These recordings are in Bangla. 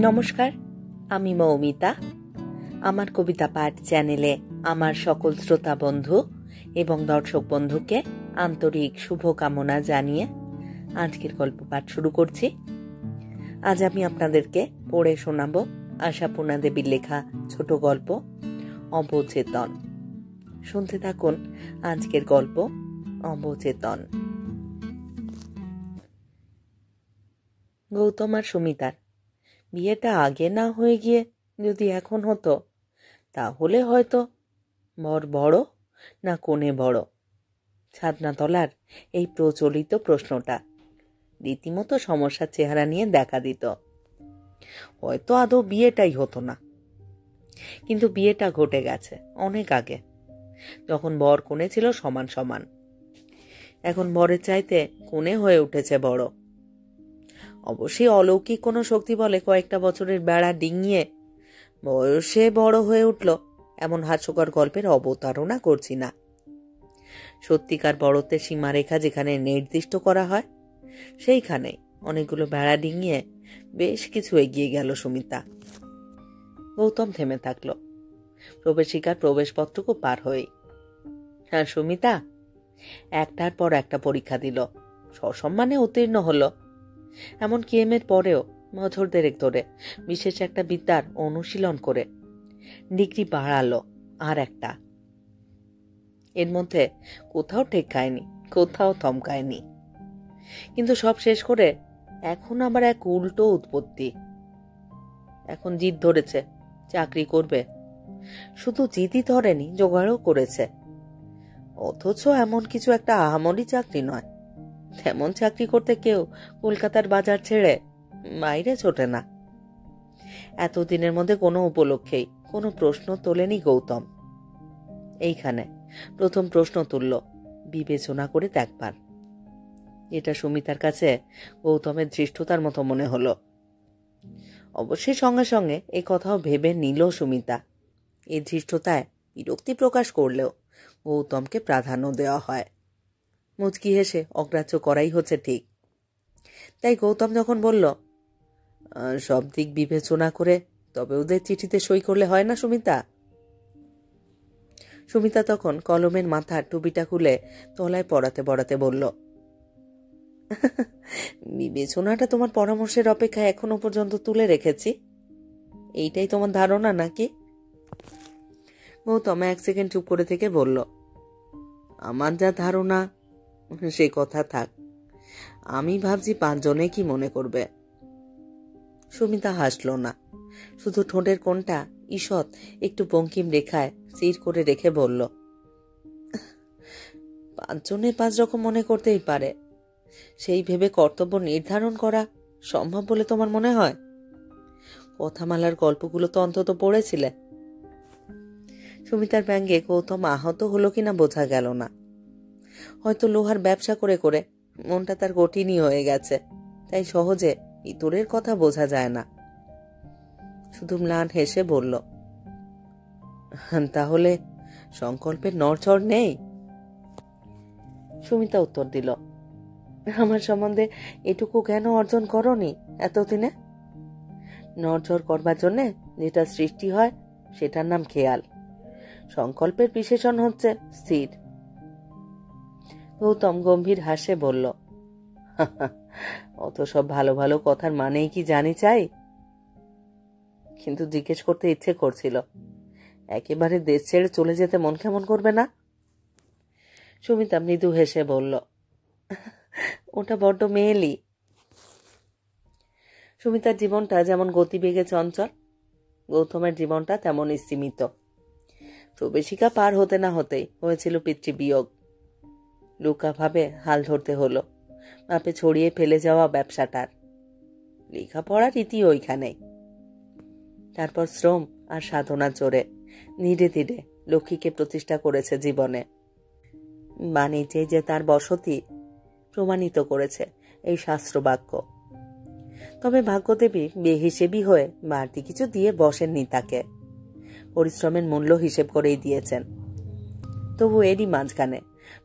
নমস্কার, আমি মৌমিতা। আমার কবিতা পাঠ চ্যানেলে আমার সকল শ্রোতা বন্ধু এবং দর্শক বন্ধুকে আন্তরিক শুভকামনা জানিয়ে আজকের গল্প পাঠ শুরু করছি। আজ আমি আপনাদেরকে পড়ে শোনাব আশাপূর্ণা দেবীর লেখা ছোট গল্প অবচেতন। শুনতে থাকুন আজকের গল্প অবচেতন। গৌতম আর সুমিতার বিয়েটা আগে না হয়ে গিয়ে যদি এখন হতো, তাহলে হয়তো বর বড় না কনে বড়, ছাদনাতলার এই প্রচলিত প্রশ্নটা রীতিমতো সমস্যার চেহারা নিয়ে দেখা দিত। হয়তো আদৌ বিয়েটাই হতো না, কিন্তু বিয়েটা ঘটে গেছে অনেক আগে, যখন বর কনে ছিল সমান সমান। এখন বরের চাইতে কনে হয়ে উঠেছে বড়। অবশ্যই অলৌকিক কোনো শক্তি বলে কয়েকটা বছরের বেড়া ডিঙিয়ে বয়সে বড় হয়ে উঠল, এমন হাস্যকর গল্পের অবতারণা করছি না। সত্যিকার বড়ত্বের সীমারেখা যেখানে নির্দিষ্ট করা হয়, সেইখানে অনেকগুলো বেড়া ডিঙিয়ে বেশ কিছু এগিয়ে গেল সুমিতা। গৌতম থেমে থাকল প্রবেশিকার প্রবেশপত্রকও পার হয়ে। হ্যাঁ, সুমিতা একটার পর একটা পরীক্ষা দিল, সসম্মানে উত্তীর্ণ হলো। এমনকি এর পরেও বছর দেড়েক ধরে বিশেষ একটা বিদ্যার অনুশীলন করে ডিগ্রি বাড়ালো আর একটা। এর মধ্যে কোথাও ঠেকায়নি, কোথাও থমকায়নি, কিন্তু সব শেষ করে এখন আবার এক উল্টো উৎপত্তি। এখন জিদ ধরেছে চাকরি করবে। শুধু জিদই ধরেনি, জোগাড়ও করেছে। অথচ এমন কিছু একটা আহামরি চাকরি নয়। তেমন চাকরি করতে কেউ কলকাতার বাজার ছেড়ে বাইরে ছোটে না। এতদিনের মধ্যে কোনো উপলক্ষেই কোনো প্রশ্ন তোলেনি গৌতম। এইখানে প্রথম প্রশ্ন তুলল, বিবেচনা করে দেখবার। এটা সুমিতার কাছে গৌতমের ধৃষ্টতার মতো মনে হলো। অবশ্যই সঙ্গে সঙ্গে এই কথাও ভেবে নিল সুমিতা। এই ধৃষ্টতায় বিরক্তি প্রকাশ করলেও গৌতমকে প্রাধান্য দেওয়া হয়। মুচকি হেসে অগ্রাহ্য করাই হচ্ছে ঠিক। তাই গৌতম যখন বলল, সব দিক বিবেচনা করে তবে ওদের চিঠিতে সই করলে হয় না সুমিতা? সুমিতা তখন কলমের মাথার টুপিটা খুলে তলায় পড়াতে বলল, বিবেচনাটা তোমার পরামর্শের অপেক্ষায় এখনো পর্যন্ত তুলে রেখেছি। এইটাই তোমার ধারণা নাকি? গৌতম এক সেকেন্ড চুপ করে থেকে বলল, আমার যা ধারণা সে কথা থাক, আমি ভাবছি 5 জনে কি মনে করবে। সুমিতা হাসল না, শুধু ঠোঁটের কোণটা ঈষৎ একটু বঙ্কিম রেখায় স্থির করে রেখে বলল, 5 জনে 5 রকম মনে করতেই পারে। সেই ভেবে কর্তব্য নির্ধারণ করা সম্ভব বলে তোমার মনে হয়? কথামালার গল্পগুলো তো অন্তত পড়েছিলে। সুমিতার ব্যঙ্গে গৌতম আহত হলো কিনা বোঝা গেল না। হয়তো লোহার ব্যবসা করে করে মনটা তার কঠিনই হয়ে গেছে, তাই সহজে ইতরের কথা বোঝা যায় না। শুধু ম্লান হেসে বলল, তাহলে সংকল্পের নড়চড় নেই? সুমিতা উত্তর দিল, আমার সম্বন্ধে এটুকু জ্ঞান অর্জন করনি এতদিনে? নড়চড় করবার জন্যে যেটা সৃষ্টি হয় সেটার নাম খেয়াল। সংকল্পের বিশেষণ হচ্ছে স্থির। গৌতম গম্ভীর হাসে বলল, অত সব ভালো ভালো কথার মানেই কি জানি চাই? কিন্তু জিজ্ঞেস করতে ইচ্ছে করছিল, একেবারে দেশ ছেড়ে চলে যেতে মন কেমন করবে না? সুমিতা মৃদু হেসে বলল, ওটা বড্ড মেয়েলি। সুমিতার জীবনটা যেমন গতিবেগে চঞ্চল, গৌতমের জীবনটা তেমন স্তীমিত। প্রবেশিকা পার হতে না হতেই হয়েছিল পিতৃবিয়োগ। লুকাভাবে হাল ধরতে হলো মাপে ছড়িয়ে ফেলে যাওয়া ব্যবসাটার। লেখাপড়ার রীতি ওইখানেই। তারপর শ্রম আর সাধনার জোরে ধীরে ধীরে লক্ষ্মীকে প্রতিষ্ঠা করেছে জীবনে। বাণিজ্যে যে তার বসতি প্রমাণিত করেছে এই শাস্ত্রবাক্য। তবে ভাগ্যদেবী বেহিসেবি হয়ে বাড়তি কিছু দিয়ে বসেননি তাকে, পরিশ্রমের মূল্য হিসেব করেই দিয়েছেন। তবু এরই মাঝখানে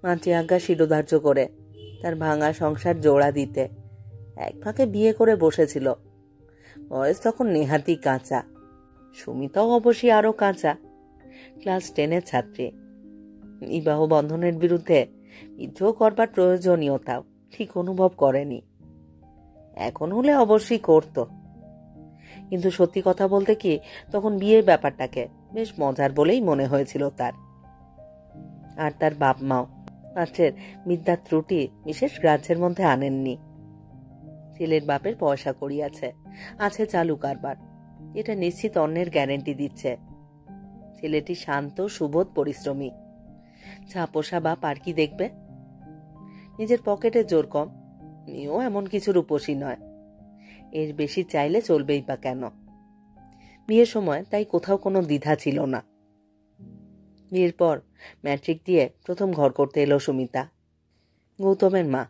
মাতৃ আজ্ঞা শিরোধার্য করে তার ভাঙা সংসার জোড়া দিতে এক ফাঁকে বিয়ে করে বসেছিল। বয়স তখন নেহাতি কাঁচা। সুমিতাও অবশ্যই আরো কাঁচা, ক্লাস 10-এর ছাত্রী। বিবাহ বন্ধনের বিরুদ্ধে বিদ্রোহ করবার প্রয়োজনীয়তাও ঠিক অনুভব করেনি। এখন হলে অবশ্যই করত, কিন্তু সত্যি কথা বলতে কি তখন বিয়ের ব্যাপারটাকে বেশ মজার বলেই মনে হয়েছিল তার। আর তার বাপ মাও পাত্রের বিদ্যার ত্রুটি বিশেষ গ্রাহ্যের মধ্যে আনেননি। ছেলের বাপের পয়সা কড়ি আছে চালু কারবার, এটা নিশ্চিত অন্যের গ্যারেন্টি দিচ্ছে। ছেলেটি শান্ত, সুবোধ, পরিশ্রমী। ছাপোষা বাপ আর কি দেখবে? নিজের পকেটে জোর কম, মেয়েও এমন কিছু রূপসী নয়, এর বেশি চাইলে চলবেই বা কেন? বিয়ের সময় তাই কোথাও কোনো দ্বিধা ছিল না। বিয়ের পর ম্যাট্রিক দিয়ে প্রথম ঘর করতে এলো সুমিতা। গৌতমের মা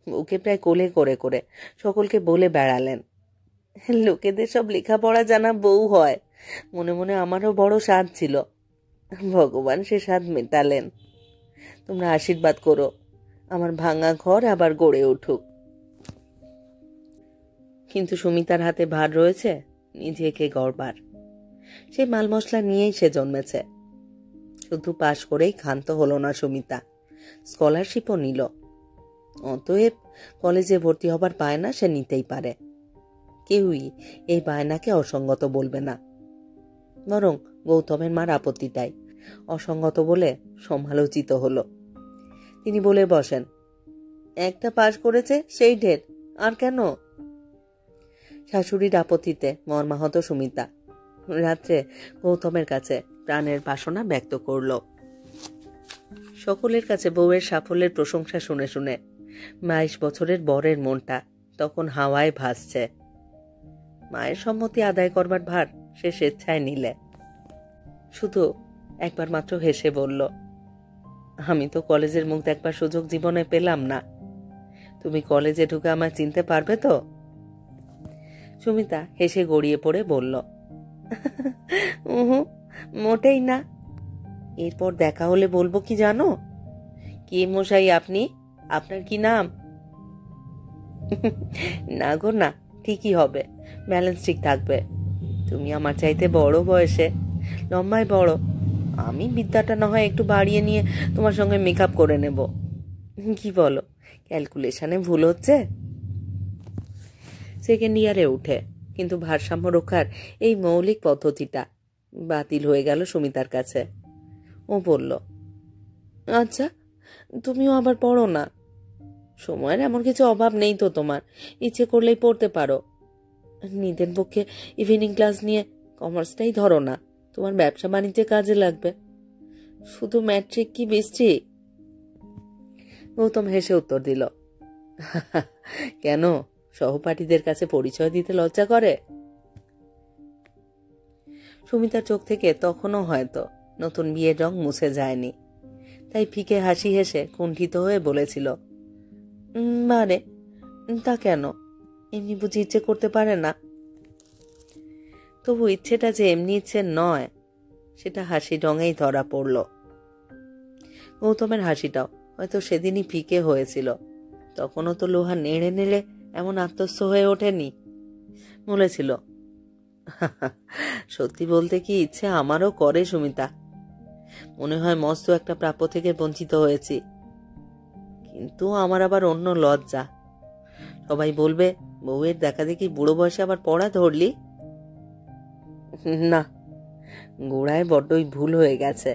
ওকে প্রায় কোলে করে করে সকলকে বলে বেড়ালেন, লোকেদের সব লেখাপড়া জানা বউ হয়, মনে মনে আমারও বড় স্বাদ ছিল, ভগবান সে স্বাদ মেটালেন। তোমরা আশীর্বাদ করো আমার ভাঙা ঘর আবার গড়ে উঠুক। কিন্তু সুমিতার হাতে ভার রয়েছে নিজেকে গড়বার। সে মাল মশলা নিয়েই সে জন্মেছে। শুধু পাশ করেই ক্ষান্ত হলো না সুমিতা, স্কলারশিপও নিল। অতএব কলেজে ভর্তি হবার বায়না সে নিতেই পারে। কেউই এই বায়নাকে অসঙ্গত বলবে না। বরং গৌতমের মার আপত্তিটাই অসঙ্গত বলে সমালোচিত হলো। তিনি বলে বসেন, একটা পাশ করেছে সেই ঢের, আর কেন? শাশুড়ির আপত্তিতে মর্মাহত সুমিতা রাত্রে গৌতমের কাছে প্রাণের বাসনা ব্যক্ত করল। সকলের কাছে বউয়ের সাফল্যের প্রশংসা শুনে শুনে 22 বছরের বরের মনটা তখন হাওয়ায় ভাসছে। মায়ের সম্মতি আদায় করবার ভার সে স্বেচ্ছায় নিলে। শুধু একবার মাত্র হেসে বলল, আমি তো কলেজের মুখ দেখবার সুযোগ জীবনে পেলাম না, তুমি কলেজে ঢুকে আমায় চিনতে পারবে তো? সুমিতা হেসে গড়িয়ে পড়ে বলল, মোটেই না। এরপর দেখা হলে বলবো কি জানো? কি মশাই আপনি, আপনার কি নাম? না গো না, ঠিকই হবে, ব্যালেন্স ঠিক থাকবে। তুমি আমার চাইতে বড় বয়সে, লম্বায় বড়, আমি বিদ্যাটা না হয় একটু বাড়িয়ে নিয়ে তোমার সঙ্গে মেকআপ করে নেব। কি বলো, ক্যালকুলেশনে ভুল হচ্ছে? সেকেন্ড ইয়ারে উঠে কিন্তু ভারসাম্য রক্ষার এই মৌলিক পদ্ধতিটা বাতিল হয়ে গেল সুমিতার কাছে। ও বলল, আচ্ছা তুমিও আবার পড়ো না, সময়ের এমন কিছু অভাব নেই তো তোমার, ইচ্ছে করলেই পড়তে পারো। নিজের পক্ষে ইভিনিং ক্লাস নিয়ে কমার্সটাই ধরো না, তোমার ব্যবসা বাণিজ্যে কাজে লাগবে। শুধু ম্যাট্রিক কি বৃষ্টি? গৌতম হেসে উত্তর দিল, কেন, সহপাঠীদের কাছে পরিচয় দিতে লজ্জা করে? সুমিতার চোখ থেকে তখনও হয়তো নতুন বিয়ের রং মুছে যায়নি, তাই ফিকে হাসি হেসে কুণ্ঠিত হয়ে বলেছিল, মানে তা কেন, এমনি বুঝি ইচ্ছে করতে পারে না? তবু ইচ্ছেটা যে এমনি ইচ্ছে নয় সেটা হাসি রঙেই ধরা পড়ল। গৌতমের হাসিটাও হয়তো সেদিনই ফিকে হয়েছিল, তখনও তো লোহা নেড়ে নেড়ে এমন আত্মস্থ হয়ে ওঠেনি। বলেছিল, সত্যি বলতে কি ইচ্ছে আমারও করে সুমিতা, মনে হয় মস্ত একটা প্রাপ্য থেকে বঞ্চিত হয়েছি। কিন্তু আমার আবার অন্য লজ্জা, সবাই বলবে বউয়ের দেখা দেখি বুড়ো বয়সে আবার পড়া ধরলি। না, গোড়ায় বড্ডই ভুল হয়ে গেছে।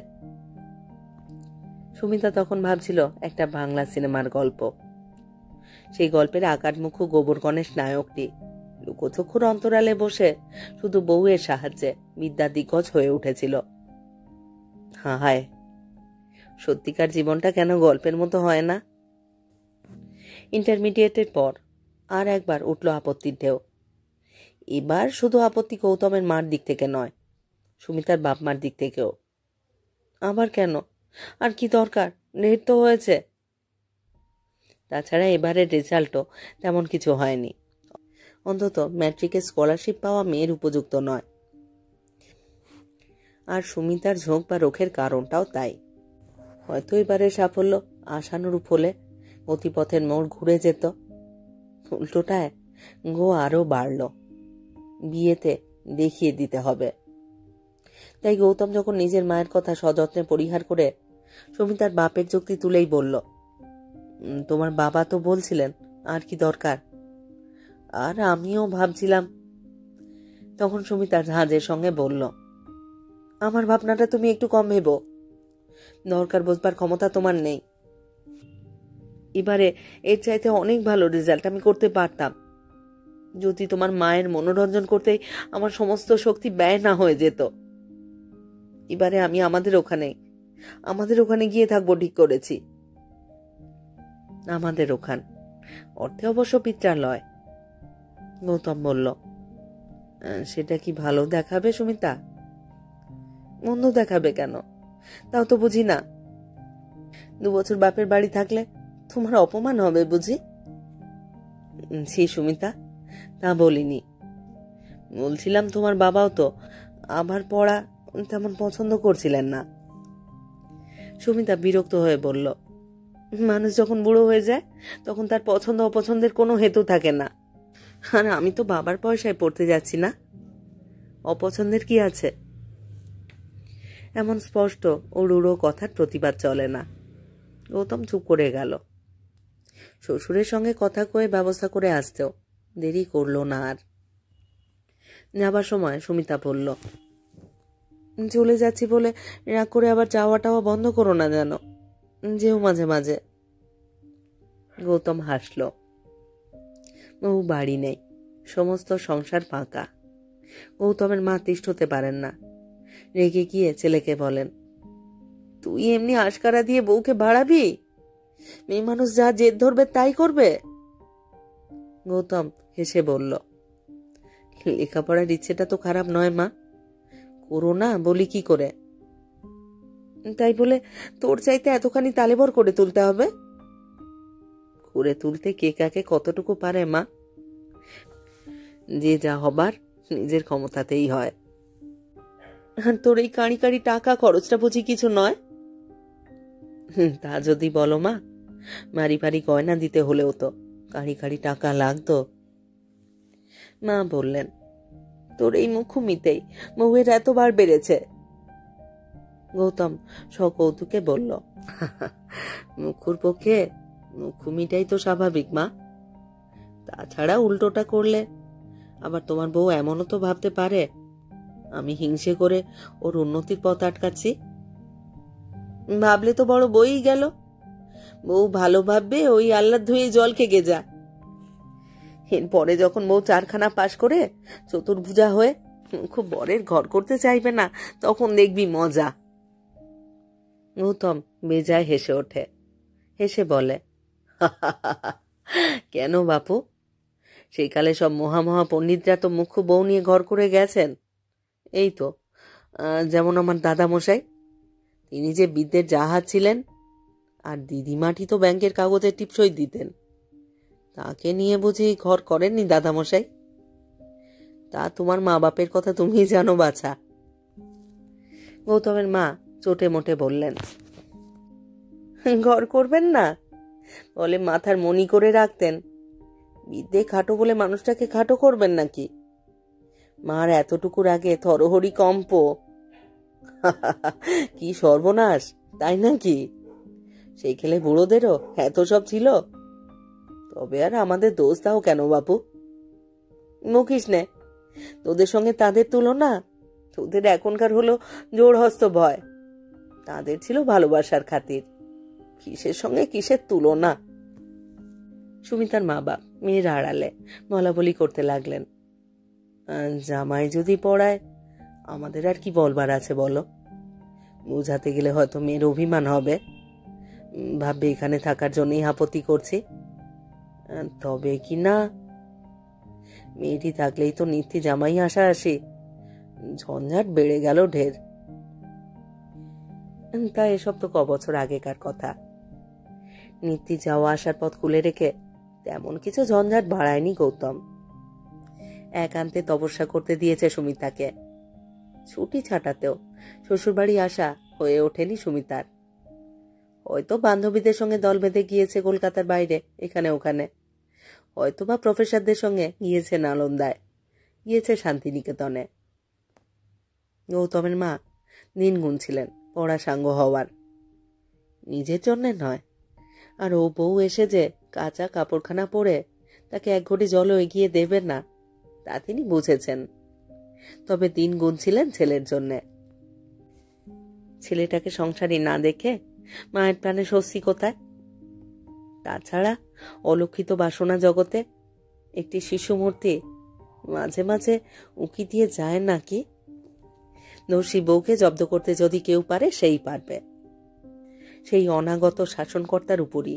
সুমিতা তখন ভাবছিল একটা বাংলা সিনেমার গল্প। সেই গল্পের আকারমুখ গোবর গণেশ নায়কটি লুকোচক্ষুর অন্তরালে বসে শুধু বউয়ের সাহায্যে বিদ্যা দিগ্গজ হয়ে উঠেছিল। হায়, সত্যিকার জীবনটা কেন গল্পের মতো হয় না? ইন্টারমিডিয়েটের পর আর একবার উঠল আপত্তির ঢেউ। এবার শুধু আপত্তি গৌতমের মার দিক থেকে নয়, সুমিতার বাপ মার দিক থেকেও। আবার কেন, আর কি দরকার, ঢের তো হয়েছে। তাছাড়া এবারের রেজাল্টও তেমন কিছু হয়নি, অন্তত ম্যাট্রিকে স্কলারশিপ পাওয়া মেয়ের উপযুক্ত নয়। আর সুমিতার ঝোঁক বা রোখের কারণটাও তাই। হয়তো এবারের সাফল্য আশানুরূপ হলে গতিপথের মোড় ঘুরে যেত, উল্টোটায় গো আরো বাড়ল। বিয়েতে দেখিয়ে দিতে হবে। তাই গৌতম যখন নিজের মায়ের কথা সযত্নে পরিহার করে সুমিতার বাপের যুক্তি তুলেই বলল, তোমার বাবা তো বলছিলেন, আর কি দরকার? আর আমিও ভাবছিলাম। তখন সুমিতার ঝাঁজের সঙ্গে বলল, আমার ভাবনাটা তুমি একটু কম ভেবো। দরকার বোঝবার ক্ষমতা তোমার নেই। এবারে এর চাইতে অনেক ভালো রেজাল্ট আমি করতে পারতাম যদি তোমার মায়ের মনোরঞ্জন করতেই আমার সমস্ত শক্তি ব্যয় না হয়ে যেত। এবারে আমি আমাদের ওখানে গিয়ে থাকবো ঠিক করেছি। আমাদের ওখান অর্থে অবশ্য পিত্রালয়। গৌতম বলল, সেটা কি ভালো দেখাবে সুমিতা? মন্দ দেখাবে কেন? তাও তো বুঝি না। 2 বছর বাপের বাড়ি থাকলে তোমার অপমান হবে বুঝি? ছি সুমিতা, তা বলিনি। বলছিলাম তোমার বাবাও তো আমার পড়া তেমন পছন্দ করছিলেন না। সুমিতা বিরক্ত হয়ে বলল, মানুষ যখন বুড়ো হয়ে যায় তখন তার পছন্দ অপছন্দের কোনো হেতু থাকে না। আর আমি তো বাবার পয়সায় পড়তে যাচ্ছি না, অপছন্দের কি আছে? এমন স্পষ্ট ও রূঢ় কথার প্রতিবাদ চলে না। গৌতম চুপ করে গেল। শ্বশুরের সঙ্গে কথা কয়ে ব্যবস্থা করে আসতেও দেরি করল না। আর যাবার সময় সুমিতা বলল, চলে যাচ্ছি বলে রাগ করে আবার যাওয়াটাও বন্ধ করো না যেন, যেও মাঝে মাঝে। গৌতম হাসল। বউ বাড়ি নেই, সমস্ত সংসার ফাঁকা। গৌতমের মা তিষ্ঠ হতে পারেন না। রেগে গিয়ে ছেলেকে বলেন, তুই এমনি আশকারা দিয়ে বউকে বাড়াবি? মেয়ে মানুষ যা জেদ ধরবে তাই করবে। গৌতম হেসে বলল, লেখাপড়ার ইচ্ছেটা তো খারাপ নয় মা, করো না বলি কি করে? তাই বলে তোর চাইতে এতখানি তালেবর করে তুলতে হবে? করে তুলতে কে কাকে কতটুকু পারে মা? যে যা হবার নিজের ক্ষমতাতেই হয়। আর তোর এই কাঁড়ি কাঁড়ি টাকা খরচটা বুঝি কিছু নয়? তা যদি বলো মা, মারি ফারি গয়না দিতে হলেও তো কাঁড়ি কাঁড়ি টাকা লাগতো। মা বললেন, তোর এই মুখুমিতেই বউয়ের এতবার বেড়েছে। গৌতম সকৌতুকে বলল, মুখুর পক্ষে মুখুমিটাই তো স্বাভাবিক মা। তাছাড়া উল্টোটা করলে আবার তোমার বউ এমনও তো ভাবতে পারে আমি হিংসে করে ওর উন্নতির পথ আটকাচ্ছি। ভাবলে তো বড় বই গেল। বউ ভালো ভাববে ওই আল্লাহ ধুয়ে জল খেগে যা। এরপরে যখন বউ 4খানা পাশ করে চতুর্ভুজা হয়ে খুব বরের ঘর করতে চাইবে না, তখন দেখবি মজা। গৌতম বেজায় হেসে ওঠে। হেসে বলে, কেন বাপু? সেই কালে সব মহামহা পণ্ডিতরা তো মুখ্য বউ নিয়ে ঘর করে গেছেন। এই তো যেমন আমার দাদামশাই, তিনি যে বিদ্যের জাহাজ ছিলেন, আর দিদিমাটি তো ব্যাংকের কাগজে টিপসই দিতেন। তাকে নিয়ে বুঝি ঘর করেননি দাদামশাই? তা তোমার মা বাপের কথা তুমি জানো বাছা। গৌতমের মা চোটে মোটে বললেন, ঘর করবেন না বলে মাথার মণি করে রাখতেন। বিদ্যে খাটো বলে মানুষটাকে খাটো করবেন নাকি? মার এতটুকুর আগে থরহরি কম্প। কি সর্বনাশ, তাই নাকি? সেই খেলে বুড়োদেরও এত সব ছিল? তবে আর আমাদের দোষ দাও কেন বাপু? মুখিস নে, তোদের সঙ্গে তাদের তুলনা। তোদের এখনকার হলো জোর হস্ত ভয়, তাদের ছিল ভালোবাসার খাতির। কিসের সঙ্গে কিসের তুলনা? সুমিতার মা বাপ মেয়ের আড়ালে বলা বলি করতে লাগলেন, জামাই যদি পড়ায় আমাদের আর কি বলবার আছে বলো? বোঝাতে গেলে হয়তো মেয়ের অভিমান হবে, ভাববে এখানে থাকার জন্যই আপত্তি করছি। তবে কি না, মেয়েটি থাকলেই তো নিত্যি জামাই আসা আসি, ঝঞ্ঝাট বেড়ে গেল ঢের। তা এসব তো কবছর আগেকার কথা। নিত্যি যাওয়া আসার পথ খুলে রেখে তেমন কিছু ঝঞ্ঝাট বাড়ায়নি গৌতম। একান্তে তপস্যা করতে দিয়েছে সুমিতাকে। ছুটি ছাটাতেও শ্বশুরবাড়ি আসা হয়ে ওঠেনি সুমিতার। হয়তো বান্ধবীদের সঙ্গে দল বেঁধে গিয়েছে কলকাতার বাইরে এখানে ওখানে, হয়তো বা প্রফেসরদের সঙ্গে গিয়েছে নালন্দায়, গিয়েছে শান্তিনিকেতনে। গৌতমের মা দিন গুনছিলেন পড়া সাঙ্গ হওয়ার, নিজের জন্যে নয়, আর ও বউ এসে যে কাঁচা কাপড়খানা পরে তাকে এক ঘটি জলও এগিয়ে দেবেন না তা তিনি বুঝেছেন। তবে দিন গুনছিলেন ছেলের জন্যে। ছেলেটাকে সংসারী না দেখে মায়ের প্রাণে স্বস্তি কোথায়? তাছাড়া অলক্ষিত বাসনা জগতে একটি শিশুমূর্তি মাঝে মাঝে উঁকি দিয়ে যায় নাকি? দোষী বউকে জব্দ করতে যদি কেউ পারে সেই পারবে। সেই অনাগত শাসনকর্তার উপরই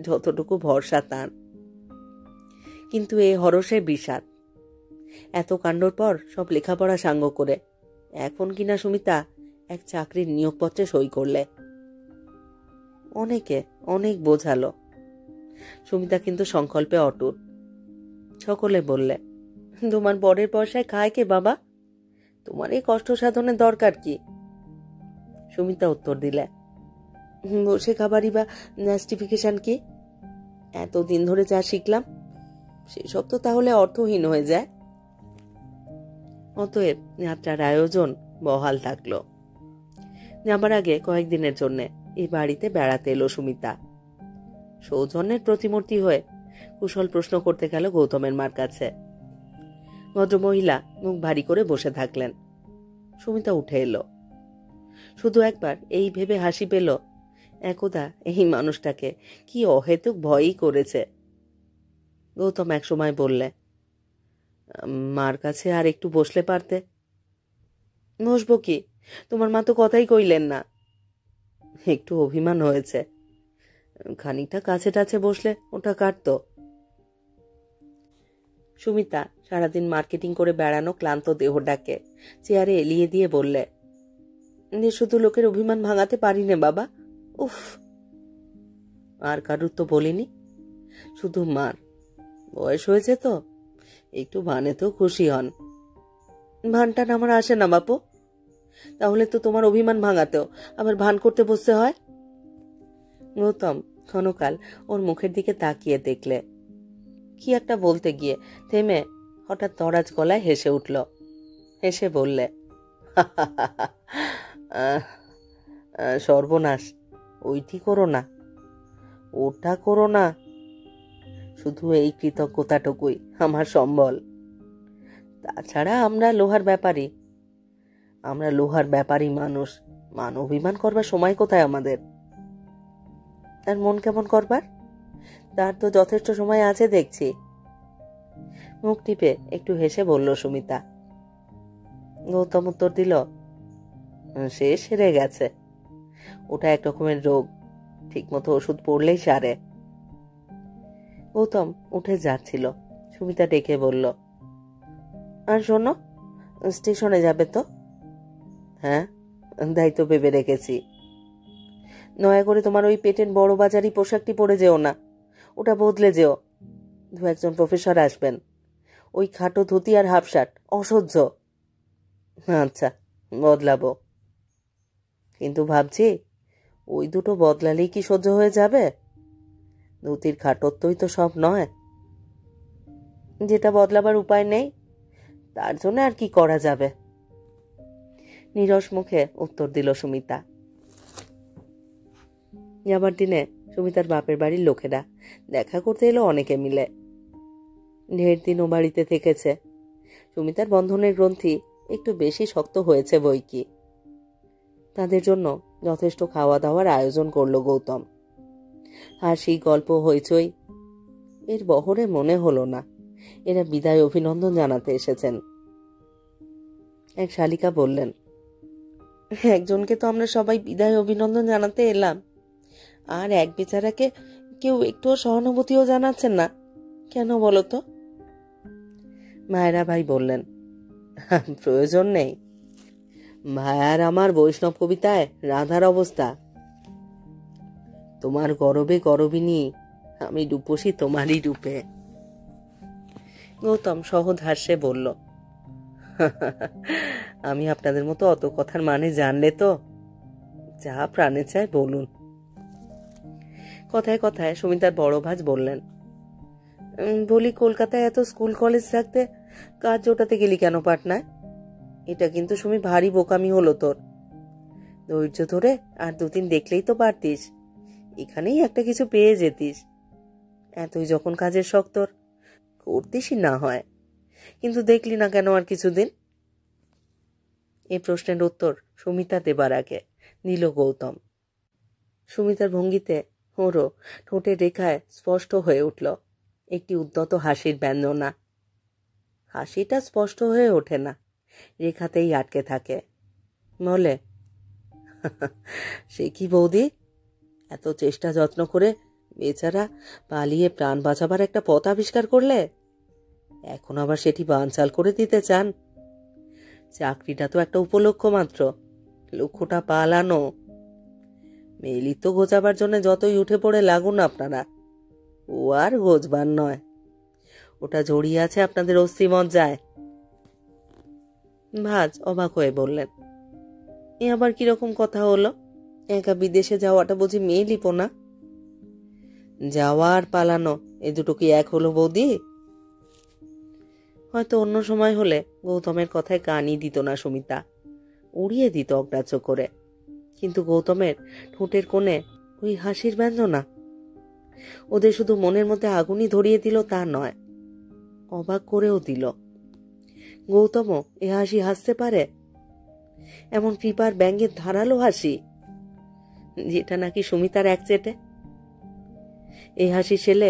যতটুকু ভরসা তার। কিন্তু এ হরসে বিষাদ। এত কাণ্ডর পর সব লেখাপড়া সাঙ্গ করে এখন কিনা সুমিতা এক চাকরির নিয়োগপত্রে সই করলে। অনেকে অনেক বোঝালো, সুমিতা কিন্তু সংকল্পে অটুট। সকলে বললে, তোমার বরের পয়সায় খায় কে বাবা? তোমার এই কষ্ট সাধনের দরকার কি? সুমিতা উত্তর দিলে, বসে খাবারই বা জাস্টিফিকেশন কি? এতদিন ধরে যা শিখলাম সেসব তো তাহলে অর্থহীন হয়ে যায়। অতএব যাত্রার আয়োজন বহাল থাকলো। যাবার আগে কয়েকদিনের জন্য এই বাড়িতে বেড়াতে এলো সুমিতা। সৌজন্যের প্রতিমূর্তি হয়ে কুশল প্রশ্ন করতে গেল গৌতমের মার কাছে। ভদ্রমহিলা মুখ ভারী করে বসে থাকলেন। সুমিতা উঠে এলো। শুধু একবার এই ভেবে হাসি পেল, একদা এই মানুষটাকে কি অহেতুক ভয়ই করেছে। গৌতম এক সময় বললে, মার কাছে আর একটু বসলে পারতে। বসবো কি, তোমার মা তো কথাই কইলেন না। একটু অভিমান হয়েছে, খানিকটা কাছে টাছে বসলে ওটা কাটতো। সুমিতা সারাদিন মার্কেটিং করে বেড়ানো ক্লান্ত দেহটাকে চেয়ারে এলিয়ে দিয়ে বললে, শুধু লোকের অভিমান ভাঙাতে পারি নে বাবা। উফ, আর কারুর তো বলিনি, শুধু মার। বয়স হয়েছে তো, একটু ভানেতেও খুশি হন। ভানটান আমার আসে না বাপু, তাহলে তো তোমার অভিমান ভাঙাতেও আবার ভান করতে বসতে হয়। গৌতম ক্ষণকাল ওর মুখের দিকে তাকিয়ে দেখলে, কি একটা বলতে গিয়ে থেমে হঠাৎ দরাজ গলায় হেসে উঠল। হেসে বললে, সর্বনাশ, ওইটি করো না, ওটা করো না, শুধু এই কৃতজ্ঞতাটুকুই আমার সম্বল। তাছাড়া আমরা লোহার ব্যাপারী মানুষ। মান অভিমান করবার সময় কোথায় আমাদের? আর মন কেমন করবার? তার তো যথেষ্ট সময় আছে দেখছি। মুখ টিপে একটু হেসে বলল সুমিতা। গৌতম উত্তর দিল, সে সেরে গেছে, ওটা এক রকমের রোগ, ঠিকমতো ওষুধ পড়লেই সারে। গৌতম উঠে যাচ্ছিল, সুমিতা ডেকে বলল, আর শোনো, স্টেশনে যাবে তো? হ্যাঁ, দায়িত্ব ভেবে রেখেছি। দয়া করে তোমার ওই পেটের বড় বাজারি পোশাকটি পরে যেও না, ওটা বদলে যেও। 2-1 জন প্রফেসর আসবেন, ওই খাটো ধুতি আর হাফ শার্ট অসহ্য। আচ্ছা, বদলাবো, কিন্তু ভাবছি ওই দুটো বদলালেই কি সহ্য হয়ে যাবে? ধুতির খাটোত্বই তো সব নয়। যেটা বদলাবার উপায় নেই তার জন্য আর কি করা যাবে? নীরস মুখে উত্তর দিল সুমিতা। যাবার দিনে সুমিতার বাপের বাড়ির লোকেরা দেখা করতে এলো অনেকে মিলে। ঢের দিন ও বাড়িতে থেকেছে, সুমিতার বন্ধনের গ্রন্থি একটু বেশি শক্ত হয়েছে বই কি। তাদের জন্য যথেষ্ট খাওয়া দাওয়ার আয়োজন করলো গৌতম। হাসি, গল্প, হইচই, এর বহরে মনে হলো না এরা বিদায় অভিনন্দন জানাতে এসেছেন। এক শালিকা বললেন, একজনকে তো আমরা সবাই বিদায় অভিনন্দন জানাতে এলাম, আর এক বেচারাকে কেউ একটু সহানুভূতিও জানাচ্ছেন না, কেন বলো তো? মায়েরা ভাই বললেন, প্রয়োজন নেই, ভাইয়ার আমার বৈষ্ণব কবিতায় রাধার অবস্থা। তোমার গরবে গরবিনী, আমি রূপসী তোমারই রূপে। গৌতম সহজ হাস্যে বলল, আমি আপনাদের মতো অত কথার মানে জানলে তো যা প্রাণে চায় বলুন। কথায় কথায় সুমিতার বড় ভাজ বললেন, বলি কলকাতায় এত স্কুল কলেজ থাকতে কাজ জোটাতে গেলি কেন পাটনায়? এটা কিন্তু সুমি ভারী বোকামি হলো তোর। ধৈর্য ধরে আর 2 দিন দেখলেই তো পারতিস, এখানেই একটা কিছু পেয়ে যেতিস। এতই যখন কাজের শখ তোর, করতিসই না হয়, কিন্তু দেখলি না কেন আর কিছুদিন? এই প্রশ্নের উত্তর সুমিতা দেবার আগে দিল গৌতম। সুমিতার ভঙ্গিতে ওরও ঠোঁটের রেখায় স্পষ্ট হয়ে উঠল একটি উদ্যত হাসির ব্যঞ্জনা। হাসিটা স্পষ্ট হয়ে ওঠে না, রেখাতেই আটকে থাকে। বলে, সে কি বৌদি, এত চেষ্টা যত্ন করে বেচারা পালিয়ে প্রাণ বাঁচাবার একটা পথ আবিষ্কার করলে, এখন আবার সেটি বানচাল করে দিতে চান? চাকরিটা তো একটা উপলক্ষ মাত্র, লক্ষ্যটা পালানো। মেলি তো গোছাবার জন্য যতই উঠে পড়ে লাগুন আপনারা, ও আর গোছবার নয়, ওটা জড়িয়ে আছে আপনাদের অস্থিমজ্জায়। ভাজ অবাক হয়ে বললেন, এ আবার কিরকম কথা হলো? একা বিদেশে যাওয়াটা বুঝি মেয়ে লিপো না? যাওয়া আর পালানো এ দুটো কি এক হলো বৌদি? হয়তো অন্য সময় হলে গৌতমের কথায় কানই দিত না সুমিতা, উড়িয়ে দিত অগ্রাহ্য করে। কিন্তু গৌতমের ঠোঁটের কোণে ওই হাসির ব্যঞ্জনা ওদের শুধু মনের মধ্যে আগুনই ধরিয়ে দিল তা নয়, অবাক করেও দিল। গৌতমও এ হাসি হাসতে পারে? এমন কৃপার ব্যঙ্গের ধারালো হাসি, যেটা নাকি সুমিতার একচেটে। এই হাসি ছেলে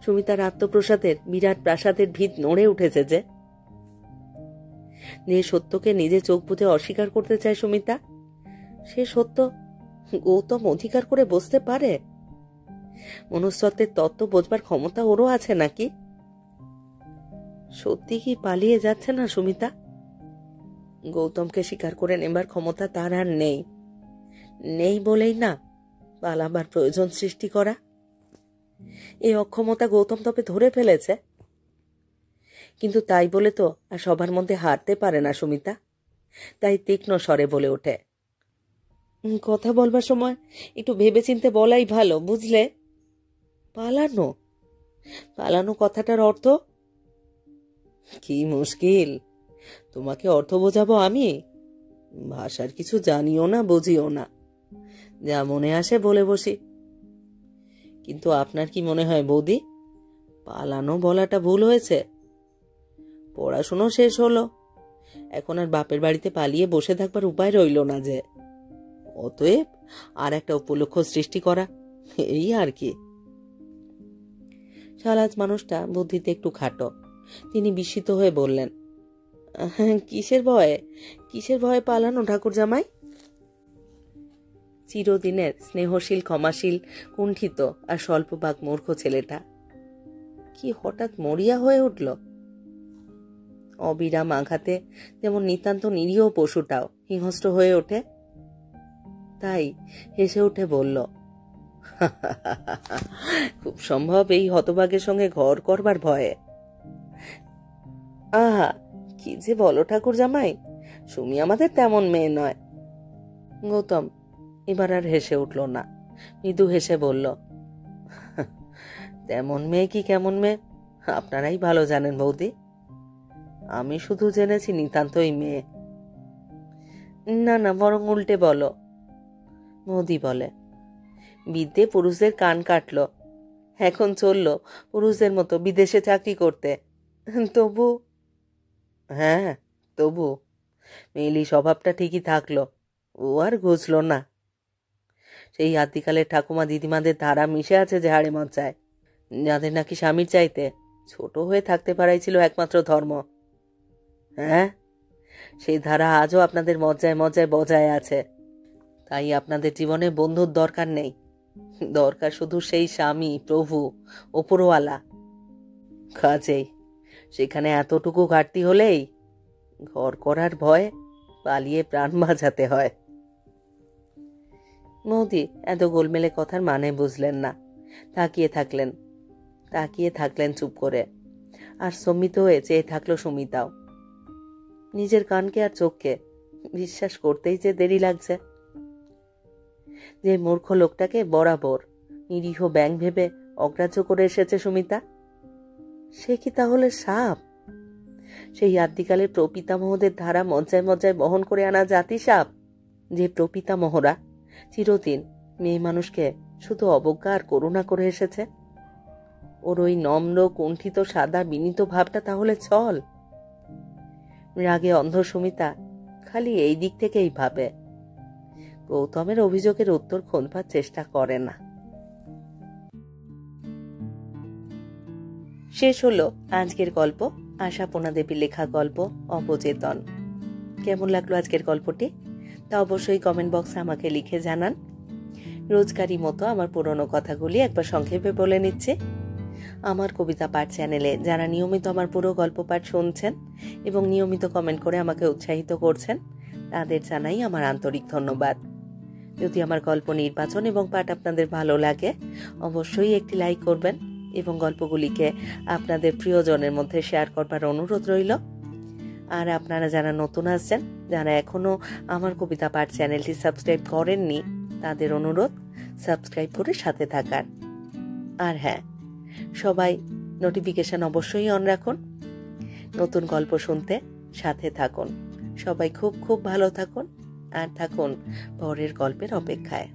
সুমিতার আত্মপ্রসাদের বিরাট প্রাসাদের ভিত নড়ে উঠেছে যে সত্যকে নিজে চোখ বুজে অস্বীকার করতে চায় সুমিতা, সে সত্য গৌতম অধিকার করে বসতে পারে? মনস্তত্ত্বের তত্ত্ব বোঝবার ক্ষমতা ওরও আছে নাকি? সত্যি কি পালিয়ে যাচ্ছে না সুমিতা? গৌতমকে স্বীকার করে নেবার ক্ষমতা তার আর নেই, নেই বলেই না পালাবার প্রয়োজন সৃষ্টি করা। এই অক্ষমতা গৌতম তবে ধরে ফেলেছে, কিন্তু তাই বলে তো আর সবার মধ্যে হারতে পারে না সুমিতা। তাই তীক্ষ্ণ স্বরে বলে ওঠে, কথা বলবার সময় একটু ভেবেচিন্তে বলাই ভালো, বুঝলে? পালানো, পালানো কথাটার অর্থ কি মুশকিল, তোমাকে অর্থ বোঝাবো আমি? ভাষার কিছু জানিও না, বুঝিও না, যা মনে আসে বলে বসি। কিন্তু আপনার কি মনে হয় বৌদি, পালানো বলাটা ভুল হয়েছে? পড়াশুনো শেষ হলো, এখন আর বাপের বাড়িতে পালিয়ে বসে থাকবার উপায় রইল না যে, অতএব আর একটা উপলক্ষ সৃষ্টি করা, এই আর কি। সালাজ মানুষটা বুদ্ধিতে একটু খাটো, তিনি বিস্মিত হয়ে বললেন, কিসের ভয়ে, কিসের ভয়ে পালানো ঠাকুর জামাই? চিরদিনের স্নেহশীল, ক্ষমাশীল, কুণ্ঠিত আর স্বল্পবাক মূর্খ ছেলেটা কি হঠাৎ মরিয়া হয়ে উঠল? অবিরাম আঘাতে যেমন নিতান্ত নিরীহ পশুটাও হিংস্র হয়ে ওঠে, তাই হেসে উঠে বলল, খুব সম্ভব এই হতভাগের সঙ্গে ঘর করবার ভয়ে। আহা, কি যে বলো ঠাকুর জামাই, সুমি আমাদের তেমন মেয়ে নয়। গৌতম এবার আর হেসে উঠল না, মৃদু হেসে বলল, তেমন মেয়ে কি কেমন মেয়ে আপনারাই ভালো জানেন বৌদি, আমি শুধু জেনেছি নিতান্তই মেয়ে। না না, বরং উল্টে বলো। মোদি বলে, বিদ্যে পুরুষদের কান কাটল, এখন চলল পুরুষদের মতো বিদেশে চাকরি করতে, তবু হ্যাঁ তবু মেয়েলি স্বভাবটা ঠিকই থাকলো, ও আর ঘুচল না। সেই আদিকালের ঠাকুমা দিদিমাদের ধারা মিশে আছে যে হাড়ে মজ্জায়, যাদের নাকি স্বামীর চাইতে ছোট হয়ে থাকতে পারাই ছিল একমাত্র ধর্ম। হ্যাঁ, সেই ধারা আজও আপনাদের মজ্জায় মজ্জায় বজায় আছে। তাই আপনাদের জীবনে বন্ধুর দরকার নেই, দরকার শুধু সেই স্বামী, প্রভু, ওপরওয়ালা। কাজেই সেখানে এতটুকু ঘাটতি হলেই ঘর করার ভয় পালিয়ে প্রাণ বাঁচাতে হয়। মোদি এত গোলমেলে কথার মানে বুঝলেন না, তাকিয়ে থাকলেন চুপ করে, আর সম্মিত হয়ে চেয়ে থাকলো সুমিতাও। নিজের কানকে আর চোখকে বিশ্বাস করতেই যে দেরি লাগছে। যে মূর্খ লোকটাকে বরাবর নিরীহ ব্যাঙ ভেবে অগ্রাহ্য করে এসেছে সুমিতা, সে কি তাহলে সাপ? সেই আদ্যিকালের প্রপিতামহদের ধারা মজ্জায় মজ্জায় বহন করে আনা জাতিসাপ, যে প্রপিতামহরা চিরদিন মেয়ে মানুষকে শুধু অবজ্ঞা আর করুণা করে এসেছে। ওর ওই নম্র কুণ্ঠিত সাদা বিনীত ভাবটা তাহলে ছল? রাগে অন্ধ সুমিতা খালি এই দিক থেকেই ভাবে, গৌতমের অভিযোগের উত্তর খোঁজবার চেষ্টা করে না। শেষ হলো আজকের গল্প, আশাপূর্ণা দেবীর লেখা গল্প অবচেতন। কেমন লাগলো আজকের গল্পটি তা অবশ্যই কমেন্ট বক্সে আমাকে লিখে জানান। রোজকারই মতো আমার পুরনো কথাগুলি একবার সংক্ষেপে বলে নিচ্ছে। আমার কবিতা পাঠ চ্যানেলে যারা নিয়মিত আমার পুরো গল্প পাঠ শুনছেন এবং নিয়মিত কমেন্ট করে আমাকে উৎসাহিত করছেন, তাদের জানাই আমার আন্তরিক ধন্যবাদ। যদি আমার গল্প নির্বাচন এবং পাঠ আপনাদের ভালো লাগে, অবশ্যই একটি লাইক করবেন এবং গল্পগুলিকে আপনাদের প্রিয়জনের মধ্যে শেয়ার করবার অনুরোধ রইল। আর আপনারা যারা নতুন আসছেন, যারা এখনো আমার কবিতা পাঠ চ্যানেলটি সাবস্ক্রাইব করেননি, তাদের অনুরোধ সাবস্ক্রাইব করে সাথে থাকার। আর হ্যাঁ, সবাই নোটিফিকেশন অবশ্যই অন রাখুন। নতুন গল্প শুনতে সাথে থাকুন। সবাই খুব খুব ভালো থাকুন আর থাকুন পরের গল্পের অপেক্ষায়।